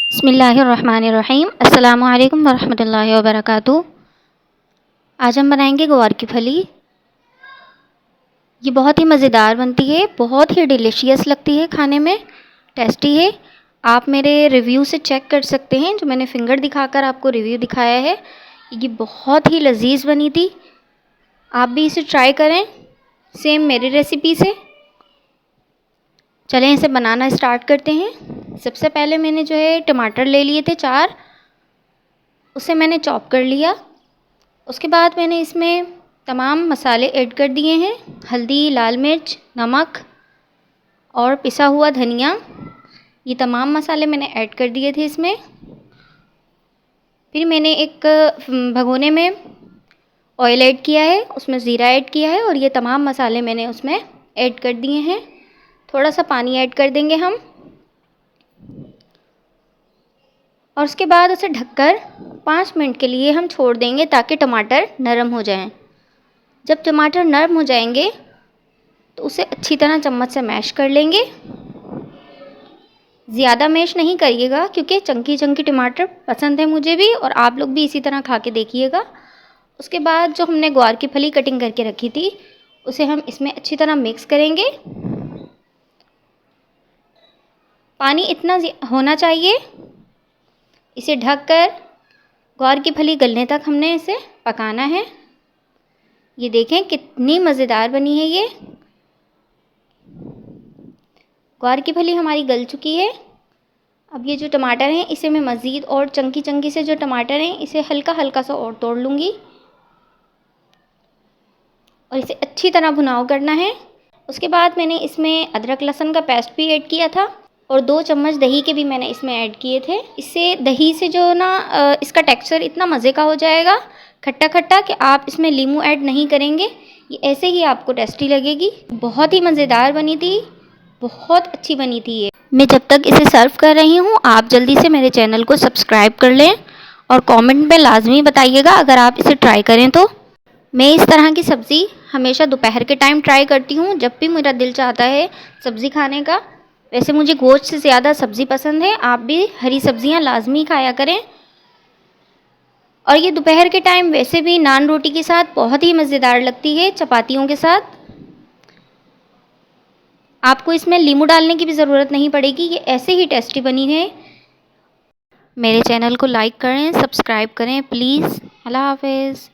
बिस्मिल्लाहिर्रहमानिर्रहीम। अस्सलामुअलैकुम वरहमतुल्लाहि वबरकातुहू। आज हम बनाएंगे ग्वार की फली। ये बहुत ही मज़ेदार बनती है, बहुत ही डिलीशियस लगती है, खाने में टेस्टी है। आप मेरे रिव्यू से चेक कर सकते हैं, जो मैंने फिंगर दिखाकर आपको रिव्यू दिखाया है। ये बहुत ही लजीज बनी थी। आप भी इसे ट्राई करें सेम मेरी रेसिपी से। चलें इसे बनाना स्टार्ट करते हैं। सबसे पहले मैंने जो है टमाटर ले लिए थे 4, उसे मैंने चॉप कर लिया। उसके बाद मैंने इसमें तमाम मसाले ऐड कर दिए हैं, हल्दी, लाल मिर्च, नमक और पिसा हुआ धनिया। ये तमाम मसाले मैंने ऐड कर दिए थे इसमें। फिर मैंने एक भगोने में ऑयल ऐड किया है, उसमें ज़ीरा ऐड किया है और ये तमाम मसाले मैंने उसमें ऐड कर दिए हैं। थोड़ा सा पानी ऐड कर देंगे हम और उसके बाद उसे ढककर 5 मिनट के लिए हम छोड़ देंगे ताकि टमाटर नरम हो जाएं। जब टमाटर नरम हो जाएंगे तो उसे अच्छी तरह चम्मच से मैश कर लेंगे। ज़्यादा मैश नहीं करिएगा क्योंकि चंकी चंकी टमाटर पसंद है मुझे भी, और आप लोग भी इसी तरह खा के देखिएगा। उसके बाद जो हमने ग्वार की फली कटिंग करके रखी थी उसे हम इसमें अच्छी तरह मिक्स करेंगे। पानी इतना होना चाहिए, इसे ढककर ग्वार की फली गलने तक हमने इसे पकाना है। ये देखें कितनी मज़ेदार बनी है ये। ग्वार की फली हमारी गल चुकी है। अब ये जो टमाटर हैं इसे मैं मज़ीद और चंकी चंकी से जो टमाटर हैं इसे हल्का हल्का सा और तोड़ लूँगी और इसे अच्छी तरह भुनाव करना है। उसके बाद मैंने इसमें अदरक लहसुन का पेस्ट भी ऐड किया था और 2 चम्मच दही के भी मैंने इसमें ऐड किए थे। इससे दही से जो ना इसका टेक्सचर इतना मज़े का हो जाएगा, खट्टा खट्टा, कि आप इसमें नींबू ऐड नहीं करेंगे। ये ऐसे ही आपको टेस्टी लगेगी। बहुत ही मज़ेदार बनी थी, बहुत अच्छी बनी थी ये। मैं जब तक इसे सर्व कर रही हूँ आप जल्दी से मेरे चैनल को सब्सक्राइब कर लें और कमेंट में लाजमी बताइएगा अगर आप इसे ट्राई करें तो। मैं इस तरह की सब्ज़ी हमेशा दोपहर के टाइम ट्राई करती हूँ, जब भी मेरा दिल चाहता है सब्ज़ी खाने का। वैसे मुझे गोश्त से ज़्यादा सब्ज़ी पसंद है, आप भी हरी सब्ज़ियाँ लाजमी खाया करें। और ये दोपहर के टाइम वैसे भी नान रोटी के साथ बहुत ही मज़ेदार लगती है, चपातियों के साथ। आपको इसमें नींबू डालने की भी ज़रूरत नहीं पड़ेगी, ये ऐसे ही टेस्टी बनी है। मेरे चैनल को लाइक करें, सब्सक्राइब करें प्लीज़। अल्लाह हाफ़िज़।